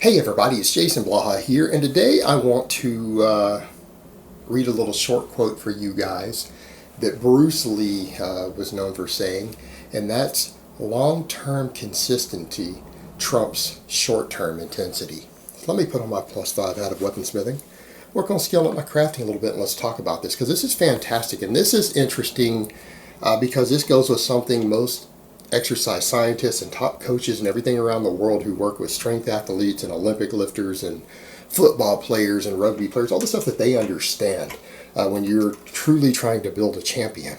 Hey everybody, it's Jason Blaha here, and today I want to read a little short quote for you guys that Bruce Lee was known for saying, and that's long-term consistency trumps short-term intensity. So let me put on my +5 out of weaponsmithing, work on scaling up my crafting a little bit, and let's talk about this, because this is fantastic, and this is interesting because this goes with something most exercise scientists and top coaches and everything around the world who work with strength athletes and Olympic lifters and football players and rugby players, all the stuff that they understand when you're truly trying to build a champion.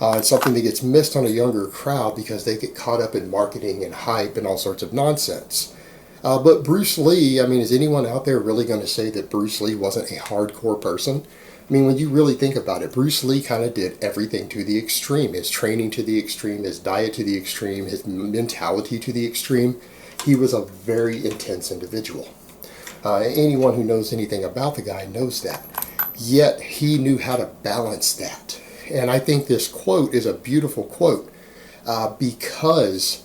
It's something that gets missed on a younger crowd because they get caught up in marketing and hype and all sorts of nonsense. But Bruce Lee, I mean, is anyone out there really going to say that Bruce Lee wasn't a hardcore person? I mean, when you really think about it, Bruce Lee kind of did everything to the extreme. His training to the extreme, his diet to the extreme, his mentality to the extreme. He was a very intense individual. Anyone who knows anything about the guy knows that. Yet, he knew how to balance that. And I think this quote is a beautiful quote because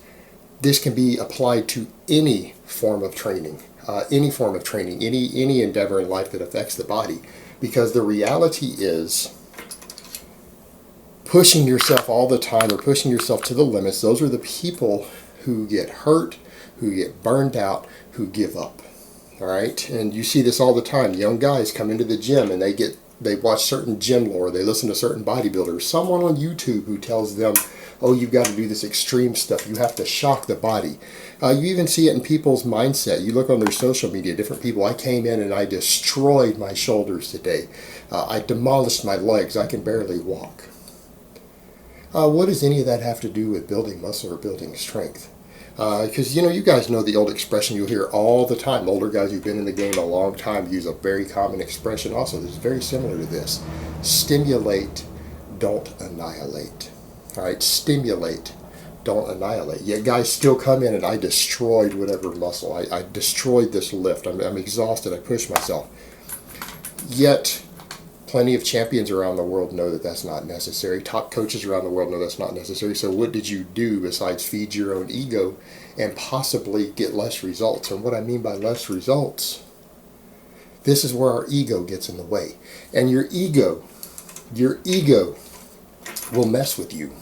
this can be applied to any form of training, any endeavor in life that affects the body. Because the reality is, pushing yourself all the time or pushing yourself to the limits, those are the people who get hurt, who get burned out, who give up. All right? And you see this all the time. Young guys come into the gym and they watch certain gym lore, they listen to certain bodybuilders, someone on YouTube who tells them, oh, you've got to do this extreme stuff. You have to shock the body. You even see it in people's mindset. You look on their social media, different people. I came in and I destroyed my shoulders today. I demolished my legs. I can barely walk. What does any of that have to do with building muscle or building strength? Because, you guys know the old expression you'll hear all the time. Older guys who've been in the game a long time use a very common expression also that's very similar to this. Stimulate, don't annihilate. All right, stimulate, don't annihilate. Yet guys still come in and I destroyed whatever muscle. I destroyed this lift. I'm exhausted. I pushed myself. Yet plenty of champions around the world know that that's not necessary. Top coaches around the world know that's not necessary. So what did you do besides feed your own ego and possibly get less results? And what I mean by less results, this is where our ego gets in the way. And your ego will mess with you.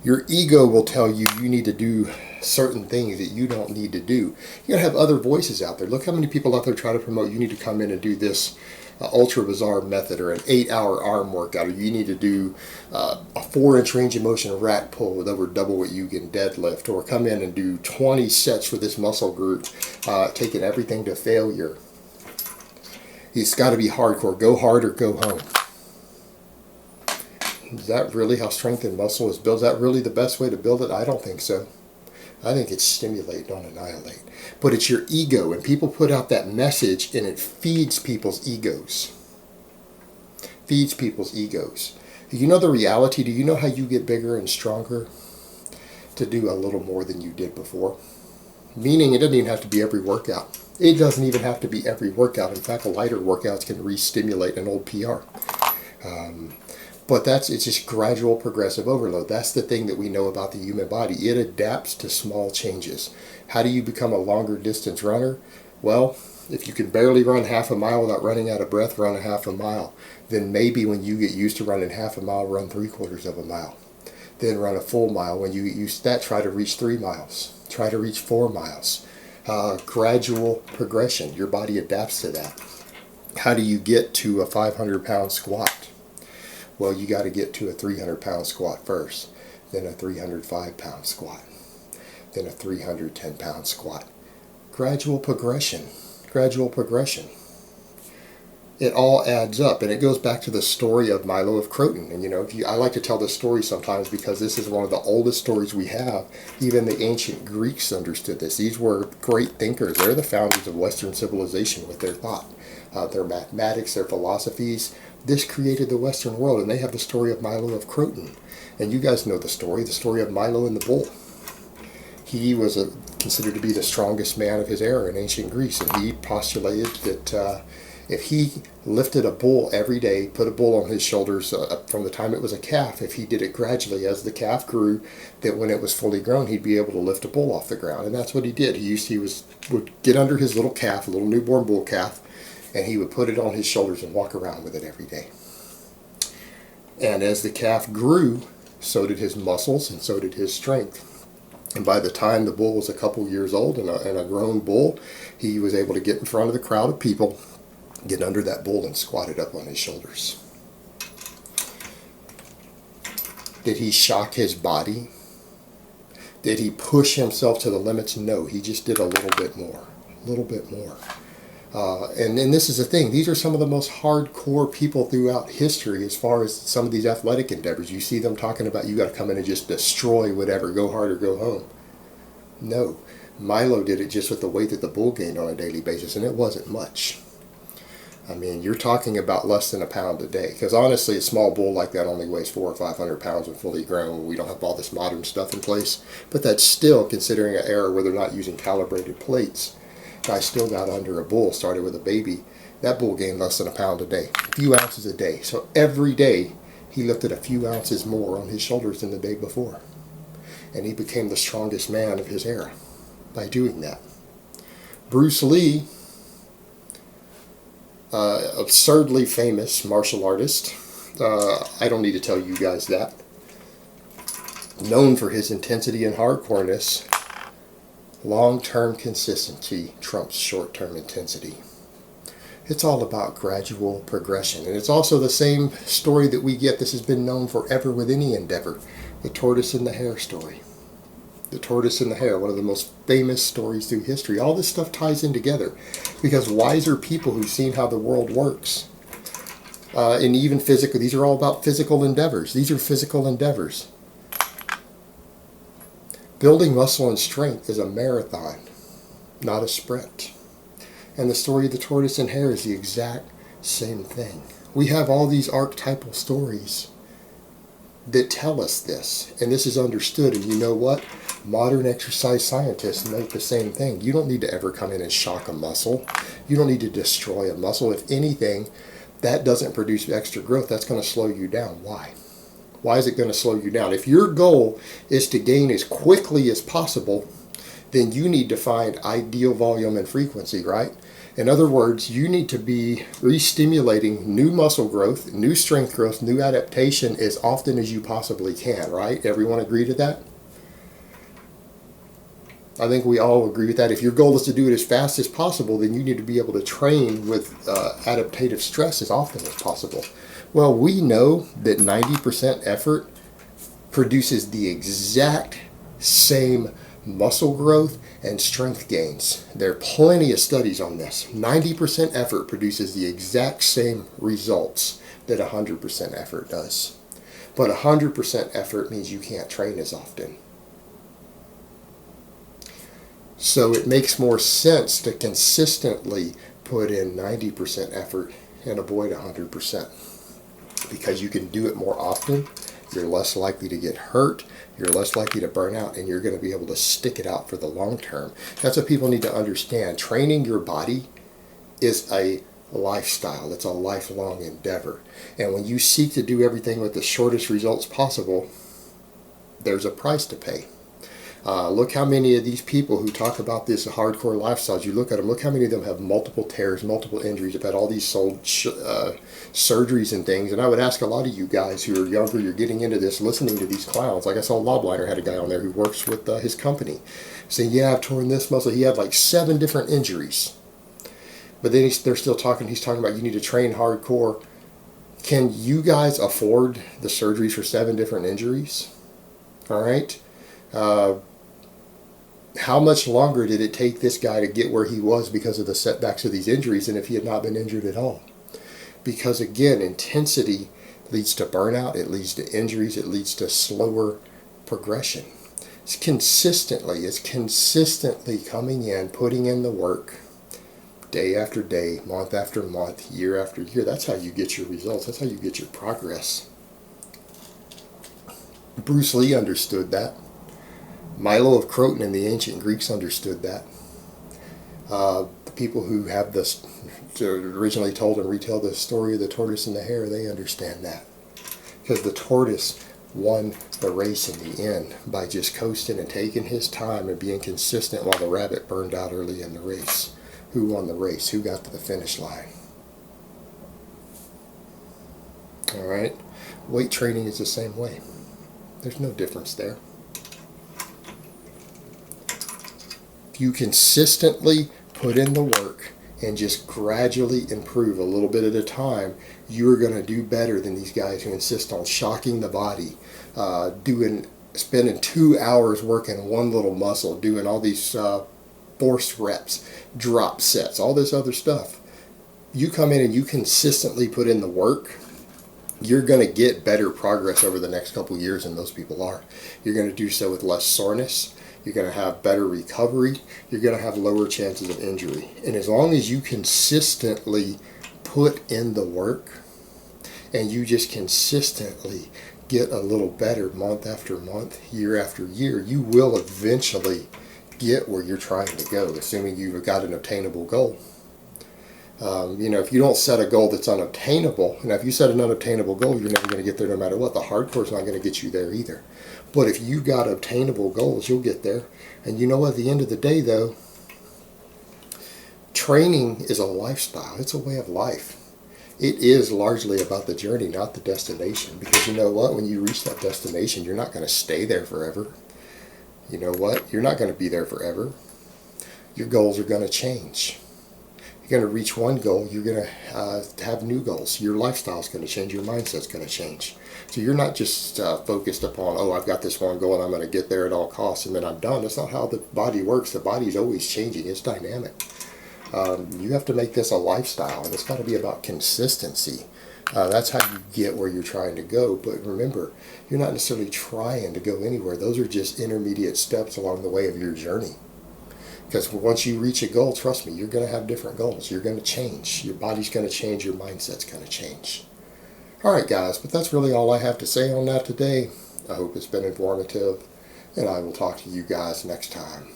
Your ego will tell you you need to do certain things that you don't need to do. You're going to have other voices out there. Look how many people out there try to promote you need to come in and do this ultra bizarre method or an 8-hour arm workout, or you need to do a 4-inch range of motion rack pull with over double what you can deadlift, or come in and do 20 sets for this muscle group, taking everything to failure. It's got to be hardcore. Go hard or go home. Is that really how strength and muscle is built? Is that really the best way to build it? I don't think so. I think it's stimulate, don't annihilate. But it's your ego, and people put out that message, and it feeds people's egos. Feeds people's egos. Do you know the reality? Do you know how you get bigger and stronger? To do a little more than you did before. Meaning it doesn't even have to be every workout. It doesn't even have to be every workout. In fact, lighter workouts can re-stimulate an old PR. But it's just gradual progressive overload. That's the thing that we know about the human body. It adapts to small changes. How do you become a longer distance runner? Well, if you can barely run half a mile without running out of breath, run a half a mile. Then maybe when you get used to running half a mile, run 3/4 of a mile. Then run a full mile. When you get used to that, try to reach 3 miles. Try to reach 4 miles. Gradual progression. Your body adapts to that. How do you get to a 500-pound squat? Well, you got to get to a 300-pound squat first, then a 305-pound squat, then a 310-pound squat. Gradual progression. Gradual progression. It all adds up, and it goes back to the story of Milo of Croton. And I like to tell this story sometimes because this is one of the oldest stories we have. Even the ancient Greeks understood this. These were great thinkers. They're the founders of Western civilization with their thought, their mathematics, their philosophies. This created the Western world, and they have the story of Milo of Croton. And you guys know the story of Milo and the bull. He was considered to be the strongest man of his era in ancient Greece, and he postulated that If he lifted a bull every day, put a bull on his shoulders from the time it was a calf, if he did it gradually as the calf grew, that when it was fully grown, he'd be able to lift a bull off the ground. And that's what he did. Would get under his little calf, a little newborn bull calf, and he would put it on his shoulders and walk around with it every day. And as the calf grew, so did his muscles and so did his strength. And by the time the bull was a couple years old and a grown bull, he was able to get in front of the crowd of people, get under that bull and squat it up on his shoulders. Did he shock his body? Did he push himself to the limits? No, he just did a little bit more. A little bit more. And this is the thing. These are some of the most hardcore people throughout history as far as some of these athletic endeavors. You see them talking about you got to come in and just destroy whatever, go hard or go home. No. Milo did it just with the weight that the bull gained on a daily basis, and it wasn't much. I mean, you're talking about less than a pound a day. Because honestly, a small bull like that only weighs 400 or 500 pounds when fully grown. We don't have all this modern stuff in place. But that's still, considering an era where they're not using calibrated plates, I still got under a bull, started with a baby. That bull gained less than a pound a day, a few ounces a day. So every day he lifted a few ounces more on his shoulders than the day before. And he became the strongest man of his era by doing that. Bruce Lee, absurdly famous martial artist. I don't need to tell you guys that. Known for his intensity and hardcoreness. Long-term consistency trumps short-term intensity. It's all about gradual progression. And it's also the same story that we get. This has been known forever with any endeavor. The tortoise and the hare story. The tortoise and the hare, one of the most famous stories through history. All this stuff ties in together because wiser people who've seen how the world works, and even physical, these are all about physical endeavors. These are physical endeavors. Building muscle and strength is a marathon, not a sprint. And the story of the tortoise and hare is the exact same thing. We have all these archetypal stories that tell us this, and this is understood. And you know what? Modern exercise scientists note the same thing. You don't need to ever come in and shock a muscle. You don't need to destroy a muscle. If anything, that doesn't produce extra growth. That's going to slow you down. Why? Why is it going to slow you down? If your goal is to gain as quickly as possible, then you need to find ideal volume and frequency, right? In other words, you need to be re-stimulating new muscle growth, new strength growth, new adaptation as often as you possibly can, right? Everyone agree to that? I think we all agree with that. If your goal is to do it as fast as possible, then you need to be able to train with adaptative stress as often as possible. Well, we know that 90% effort produces the exact same muscle growth and strength gains. There are plenty of studies on this. 90% effort produces the exact same results that 100% effort does. But 100% effort means you can't train as often. So it makes more sense to consistently put in 90% effort and avoid 100%. Because you can do it more often, you're less likely to get hurt, you're less likely to burn out, and you're going to be able to stick it out for the long term. That's what people need to understand. Training your body is a lifestyle. It's a lifelong endeavor. And when you seek to do everything with the shortest results possible, there's a price to pay. Look how many of these people who talk about this hardcore lifestyles, you look at them, look how many of them have multiple tears, multiple injuries, have had all these surgeries and things. And I would ask a lot of you guys who are younger, you're getting into this, listening to these clowns. Like I saw Lobliner had a guy on there who works with his company saying, yeah, I've torn this muscle. He had like 7 different injuries. But then he's talking about you need to train hardcore. Can you guys afford the surgeries for 7 different injuries? All right. How much longer did it take this guy to get where he was because of the setbacks of these injuries than if he had not been injured at all? Because again, intensity leads to burnout, it leads to injuries, it leads to slower progression. It's consistently coming in, putting in the work, day after day, month after month, year after year. That's how you get your results. That's how you get your progress. Bruce Lee understood that. Milo of Croton and the ancient Greeks understood that. The people who have this originally told and retell the story of the tortoise and the hare, they understand that. Because the tortoise won the race in the end by just coasting and taking his time and being consistent while the rabbit burned out early in the race. Who won the race? Who got to the finish line? All right. Weight training is the same way. There's no difference there. If you consistently put in the work and just gradually improve a little bit at a time, you're going to do better than these guys who insist on shocking the body, spending 2 hours working one little muscle, doing all these force reps, drop sets, all this other stuff. You come in and you consistently put in the work, you're going to get better progress over the next couple years than those people are. You're going to do so with less soreness. You're going to have better recovery. You're going to have lower chances of injury. And as long as you consistently put in the work and you just consistently get a little better month after month, year after year, you will eventually get where you're trying to go, assuming you've got an obtainable goal. If you don't set a goal that's unobtainable, and if you set an unobtainable goal, you're never going to get there no matter what. The hardcore's not going to get you there either. But if you got obtainable goals, you'll get there. And you know what? At the end of the day, though, training is a lifestyle. It's a way of life. It is largely about the journey, not the destination. Because you know what? When you reach that destination, you're not going to stay there forever. You know what? You're not going to be there forever. Your goals are going to change. You're going to reach one goal, you're going to have new goals. Your lifestyle is going to change, your mindset's going to change. So you're not just focused upon, oh, I've got this one goal and I'm going to get there at all costs and then I'm done. That's not how the body works. The body's always changing. It's dynamic. You have to make this a lifestyle, and it's got to be about consistency. That's how you get where you're trying to go. But remember, you're not necessarily trying to go anywhere. Those are just intermediate steps along the way of your journey. Because once you reach a goal, trust me, you're going to have different goals. You're going to change. Your body's going to change. Your mindset's going to change. All right, guys, but that's really all I have to say on that today. I hope it's been informative, and I will talk to you guys next time.